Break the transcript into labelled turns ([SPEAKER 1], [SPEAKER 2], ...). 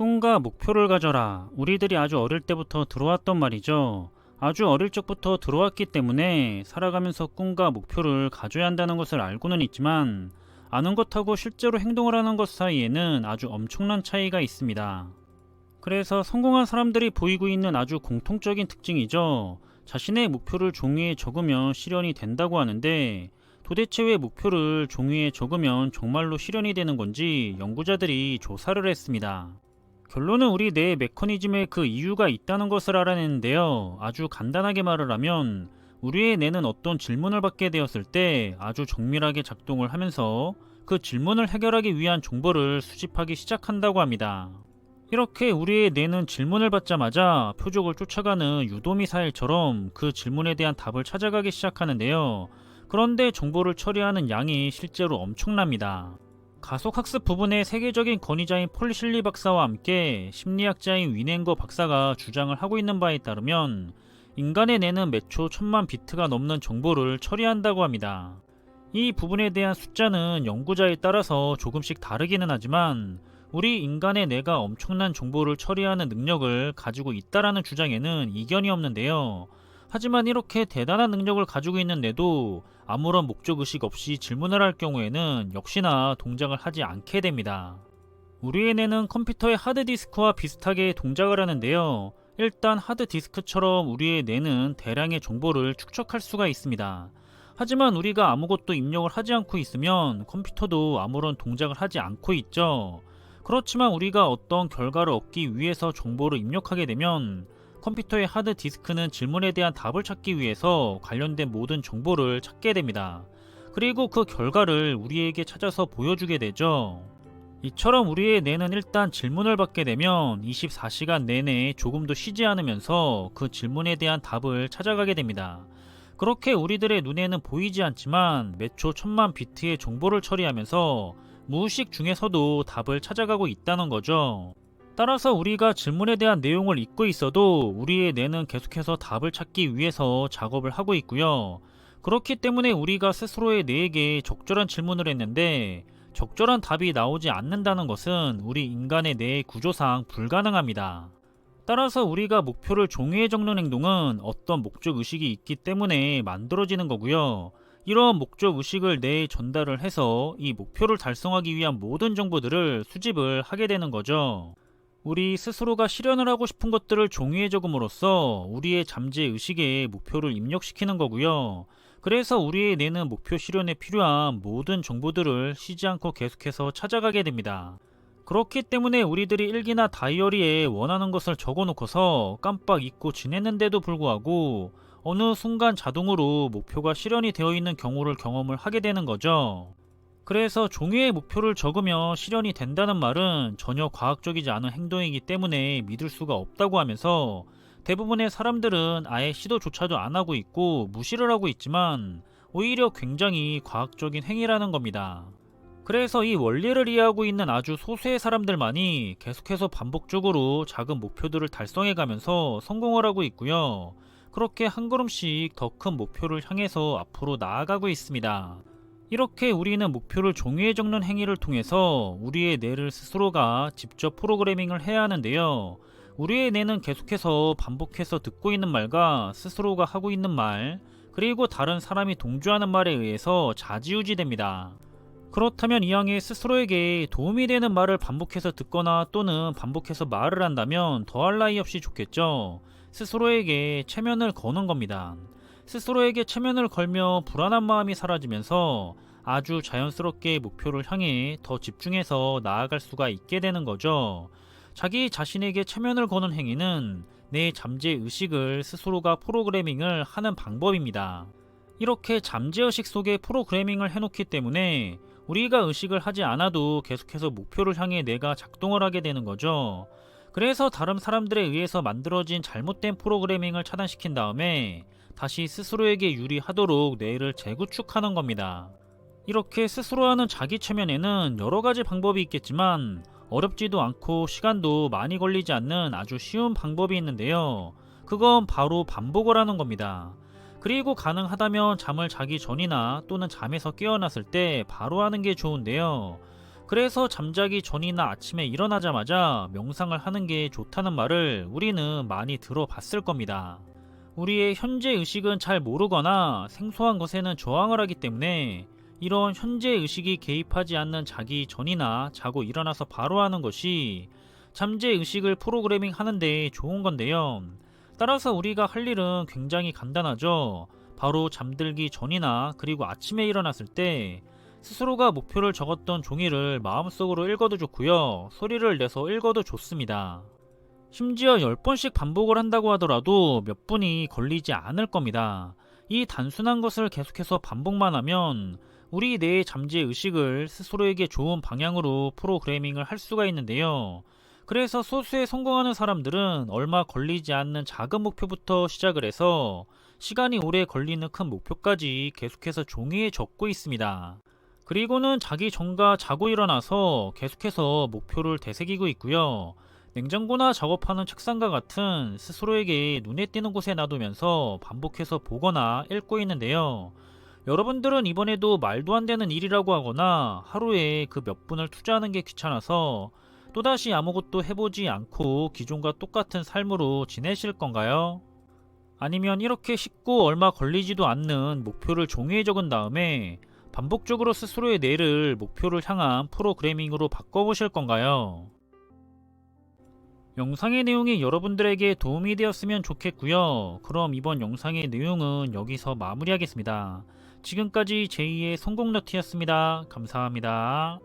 [SPEAKER 1] 꿈과 목표를 가져라. 우리들이 아주 어릴 때부터 들어왔던 말이죠. 아주 어릴 적부터 들어왔기 때문에 살아가면서 꿈과 목표를 가져야 한다는 것을 알고는 있지만 아는 것하고 실제로 행동을 하는 것 사이에는 아주 엄청난 차이가 있습니다. 그래서 성공한 사람들이 보이고 있는 아주 공통적인 특징이죠. 자신의 목표를 종이에 적으면 실현이 된다고 하는데 도대체 왜 목표를 종이에 적으면 정말로 실현이 되는 건지 연구자들이 조사를 했습니다. 결론은 우리 뇌의 메커니즘에 그 이유가 있다는 것을 알아냈는데요. 아주 간단하게 말을 하면 우리의 뇌는 어떤 질문을 받게 되었을 때 아주 정밀하게 작동을 하면서 그 질문을 해결하기 위한 정보를 수집하기 시작한다고 합니다. 이렇게 우리의 뇌는 질문을 받자마자 표적을 쫓아가는 유도미사일처럼 그 질문에 대한 답을 찾아가기 시작하는데요. 그런데 정보를 처리하는 양이 실제로 엄청납니다. 가속학습 부분의 세계적인 권위자인 폴 실리 박사와 함께 심리학자인 위넨거 박사가 주장을 하고 있는 바에 따르면 인간의 뇌는 매초 1000만 비트가 넘는 정보를 처리한다고 합니다. 이 부분에 대한 숫자는 연구자에 따라서 조금씩 다르기는 하지만 우리 인간의 뇌가 엄청난 정보를 처리하는 능력을 가지고 있다라는 주장에는 이견이 없는데요. 하지만 이렇게 대단한 능력을 가지고 있는 뇌도 아무런 목적의식 없이 질문을 할 경우에는 역시나 동작을 하지 않게 됩니다. 우리의 뇌는 컴퓨터의 하드디스크와 비슷하게 동작을 하는데요. 일단 하드디스크처럼 우리의 뇌는 대량의 정보를 축적할 수가 있습니다. 하지만 우리가 아무것도 입력을 하지 않고 있으면 컴퓨터도 아무런 동작을 하지 않고 있죠. 그렇지만 우리가 어떤 결과를 얻기 위해서 정보를 입력하게 되면 컴퓨터의 하드디스크는 질문에 대한 답을 찾기 위해서 관련된 모든 정보를 찾게 됩니다. 그리고 그 결과를 우리에게 찾아서 보여주게 되죠. 이처럼 우리의 뇌는 일단 질문을 받게 되면 24시간 내내 조금도 쉬지 않으면서 그 질문에 대한 답을 찾아가게 됩니다. 그렇게 우리들의 눈에는 보이지 않지만 매초 1000만 비트의 정보를 처리하면서 무의식 중에서도 답을 찾아가고 있다는 거죠. 따라서 우리가 질문에 대한 내용을 잊고 있어도 우리의 뇌는 계속해서 답을 찾기 위해서 작업을 하고 있고요. 그렇기 때문에 우리가 스스로의 뇌에게 적절한 질문을 했는데 적절한 답이 나오지 않는다는 것은 우리 인간의 뇌의 구조상 불가능합니다. 따라서 우리가 목표를 종이에 적는 행동은 어떤 목적의식이 있기 때문에 만들어지는 거고요. 이런 목적의식을 뇌에 전달을 해서 이 목표를 달성하기 위한 모든 정보들을 수집을 하게 되는 거죠. 우리 스스로가 실현을 하고 싶은 것들을 종이에 적음으로써 우리의 잠재의식에 목표를 입력시키는 거고요. 그래서 우리의 뇌는 목표 실현에 필요한 모든 정보들을 쉬지 않고 계속해서 찾아가게 됩니다. 그렇기 때문에 우리들이 일기나 다이어리에 원하는 것을 적어놓고서 깜빡 잊고 지냈는데도 불구하고 어느 순간 자동으로 목표가 실현이 되어 있는 경우를 경험을 하게 되는 거죠. 그래서 종이에 목표를 적으면 실현이 된다는 말은 전혀 과학적이지 않은 행동이기 때문에 믿을 수가 없다고 하면서 대부분의 사람들은 아예 시도조차도 안 하고 있고 무시를 하고 있지만 오히려 굉장히 과학적인 행위라는 겁니다. 그래서 이 원리를 이해하고 있는 아주 소수의 사람들만이 계속해서 반복적으로 작은 목표들을 달성해가면서 성공을 하고 있고요. 그렇게 한 걸음씩 더 큰 목표를 향해서 앞으로 나아가고 있습니다. 이렇게 우리는 목표를 종이에 적는 행위를 통해서 우리의 뇌를 스스로가 직접 프로그래밍을 해야 하는데요. 우리의 뇌는 계속해서 반복해서 듣고 있는 말과 스스로가 하고 있는 말, 그리고 다른 사람이 동조하는 말에 의해서 좌지우지 됩니다. 그렇다면 이왕에 스스로에게 도움이 되는 말을 반복해서 듣거나 또는 반복해서 말을 한다면 더할 나위 없이 좋겠죠. 스스로에게 체면을 거는 겁니다. 스스로에게 체면을 걸며 불안한 마음이 사라지면서 아주 자연스럽게 목표를 향해 더 집중해서 나아갈 수가 있게 되는 거죠. 자기 자신에게 체면을 거는 행위는 내 잠재의식을 스스로가 프로그래밍을 하는 방법입니다. 이렇게 잠재의식 속에 프로그래밍을 해놓기 때문에 우리가 의식을 하지 않아도 계속해서 목표를 향해 뇌가 작동을 하게 되는 거죠. 그래서 다른 사람들에 의해서 만들어진 잘못된 프로그래밍을 차단시킨 다음에 다시 스스로에게 유리하도록 뇌를 재구축하는 겁니다. 이렇게 스스로 하는 자기 체면에는 여러 가지 방법이 있겠지만 어렵지도 않고 시간도 많이 걸리지 않는 아주 쉬운 방법이 있는데요. 그건 바로 반복을 하는 겁니다. 그리고 가능하다면 잠을 자기 전이나 또는 잠에서 깨어났을 때 바로 하는 게 좋은데요. 그래서 잠자기 전이나 아침에 일어나자마자 명상을 하는 게 좋다는 말을 우리는 많이 들어봤을 겁니다. 우리의 현재 의식은 잘 모르거나 생소한 것에는 저항을 하기 때문에 이런 현재 의식이 개입하지 않는 자기 전이나 자고 일어나서 바로 하는 것이 잠재 의식을 프로그래밍 하는데 좋은 건데요. 따라서 우리가 할 일은 굉장히 간단하죠. 바로 잠들기 전이나 그리고 아침에 일어났을 때 스스로가 목표를 적었던 종이를 마음속으로 읽어도 좋고요. 소리를 내서 읽어도 좋습니다. 심지어 10번씩 반복을 한다고 하더라도 몇 분이 걸리지 않을 겁니다. 이 단순한 것을 계속해서 반복만 하면 우리 뇌의 잠재 의식을 스스로에게 좋은 방향으로 프로그래밍을 할 수가 있는데요. 그래서 소수에 성공하는 사람들은 얼마 걸리지 않는 작은 목표부터 시작을 해서 시간이 오래 걸리는 큰 목표까지 계속해서 종이에 적고 있습니다. 그리고는 자기 전과 자고 일어나서 계속해서 목표를 되새기고 있고요. 냉장고나 작업하는 책상과 같은 스스로에게 눈에 띄는 곳에 놔두면서 반복해서 보거나 읽고 있는데요. 여러분들은 이번에도 말도 안 되는 일이라고 하거나 하루에 그 몇 분을 투자하는 게 귀찮아서 또다시 아무것도 해보지 않고 기존과 똑같은 삶으로 지내실 건가요? 아니면 이렇게 쉽고 얼마 걸리지도 않는 목표를 종이에 적은 다음에 반복적으로 스스로의 뇌를 목표를 향한 프로그래밍으로 바꿔보실 건가요? 영상의 내용이 여러분들에게 도움이 되었으면 좋겠고요. 그럼 이번 영상의 내용은 여기서 마무리하겠습니다. 지금까지 제2의 성공너트였습니다. 감사합니다.